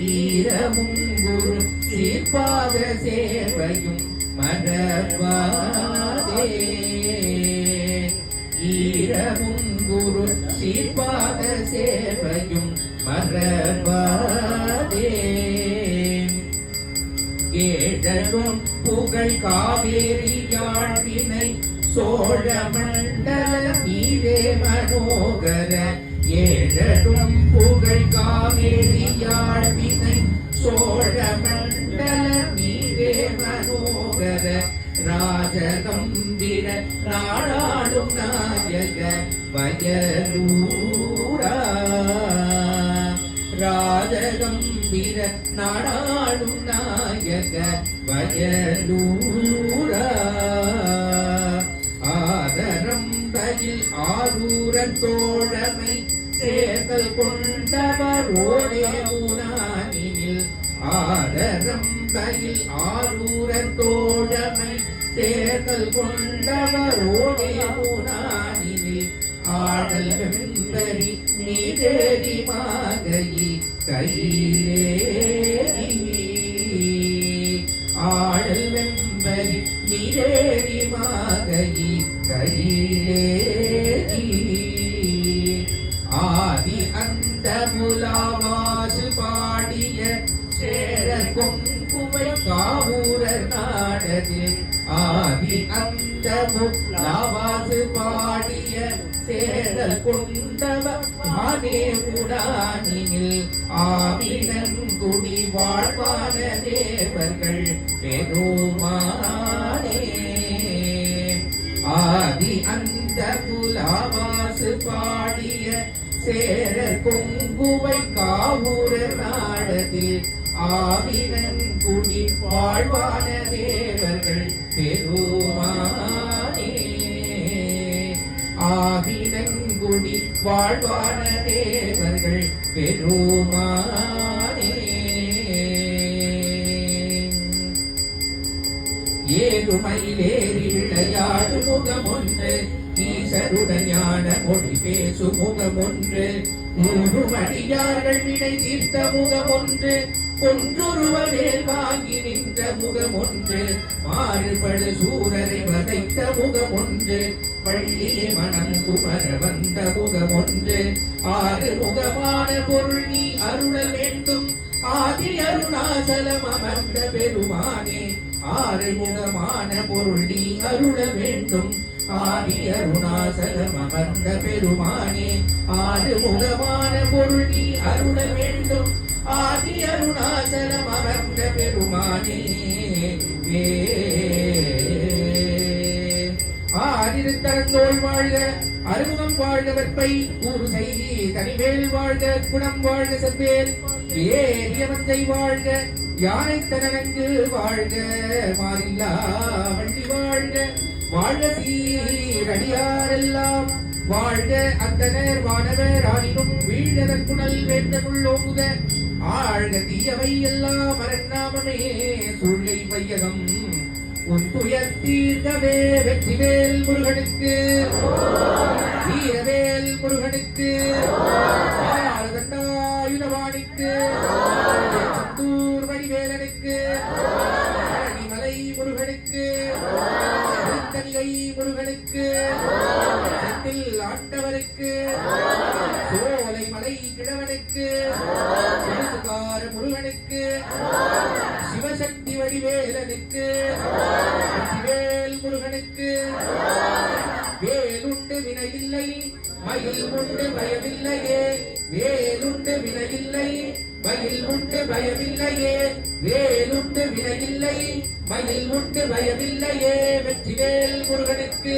ஈரமும் குரு சீர்பாத சேவையும் மறவாதே. ஈரமும் குரு சீர்பாத சேவையும் மறவாதே. ஏழரும் புகழ் காவேரி யாழ்வினை சோழ மண்டல நீரே மனோகர. ஏழரும் புகழ் காவேரி யாழ்வினை சோழ மண்டல நீரே மனோகர. ராஜகம்பிர நாடாளும் நாயக வயலூரா. ராஜகம்பிர நாடாளும் நாயக வயலூரா. ஆதரம்பையில் ஆரூரன் தோழமை சேர்தல் கொண்டவர் ஓடே உனானில். ஆதரம்பையில் ஆரூரன் தோழமை சேர்தல் கொண்டவர் ஓடே உனானில். ஆடல் வெம்பரி நீதேரி மாகையி கையிலேறி. ஆடல் வெம்பரி நீதேரி மாகையி கையிலேறி. ஆதி அந்த முலாவாசு பாடிய சேர கொங்குவை காவூரர் நாடது. ஆதி அந்த முலாவாசு பாடிய சேரல் கொண்டவ ஆனே உடானில். ஆவினங்குடி வாழ்வான தேவர்கள் பெருமானே. ஆதி அந்த புலாவாசு பாடிய சேர கொங்குவை காவூர நாடதில். ஆவினங்குடி வாழ்வான தேவர்கள் பெருமானே. ஆவினங்குடி வாழ்வான தேவர்கள் பெருமானே. ஏறுமயிலேறி விளையாடு முகம் ஒன்று ஈசருடன் ஞான மொழி பேசு முகம் ஒன்று. 3 மடியார்கள் வினை தீர்த்த முகம் ஒன்று. ஒன்றொருவ வேல் வாங்கி நின்ற முகம் ஒன்று. மாறுபடு சூரரை வதைத்த முகம் ஒன்று. பள்ளியை மனம் குமர வந்த முகம் ஒன்று. 6 முகமான பொருள் நீ அருள வேண்டும். ஆதி அருணாசலம் அமர்ந்த பெருமானே. 6 முகமான பொருள் நீ அருள வேண்டும். ஆதி அருணாசலம் அமர்ந்த பெருமானே. 6 முகமான பொருள் நீ அருள வேண்டும். ஆதி அருணாசலம் அமர்ந்த பெருமானே. ஆதிருத்தரந்தோள் வாழ்க. அறுமுகம் வாழ்க. வெப்பை ஊறு செய்தி தனிவேல் வாழ்க. குணம் வாழ்க. செவ்வேல் ஏரியமஞ்சை வாழ்க. யானை தனங்கு வாழ்க. மாறில்லா வண்டி வாழ்க. வாழ்க சீரடியாரெல்லாம் வாழ்க. அந்தனர் வானவர் ஆனினும் வீழதன் குணல் வேந்தனுள் ஓங்குக. ஆழ்க தீயவை எல்லாம் அரண்நாமமே சூழ்கை வையகம். உன் துயர் தீர்க்கவே. வெற்றிவேல் முருகனுக்கு. வீரவேல் முருகனுக்கு. ஆயுதவாணிக்கு. சித்தூர் வடிவேலனுக்கு. மலை முருகனுக்கு. தனிகை முருகனுக்கு. செந்தில் ஆண்டவருக்கு. சோலை மலை கிழவனுக்கு. சிவசுகார முருகனுக்கு. சிவசக்தி வடிவேலனுக்கு. வேல் முருகனுக்கு. வேலுண்டு வினையில்லை மயில் உண்டு பயமில்லையே. வேலுண்டு வினையில்லை மயில் உண்டு பயமில்லையே. வேலுண்டு வினையில்லை மயில் உண்டு பயமில்லையே. வெற்றிவேல் முருகனுக்கு.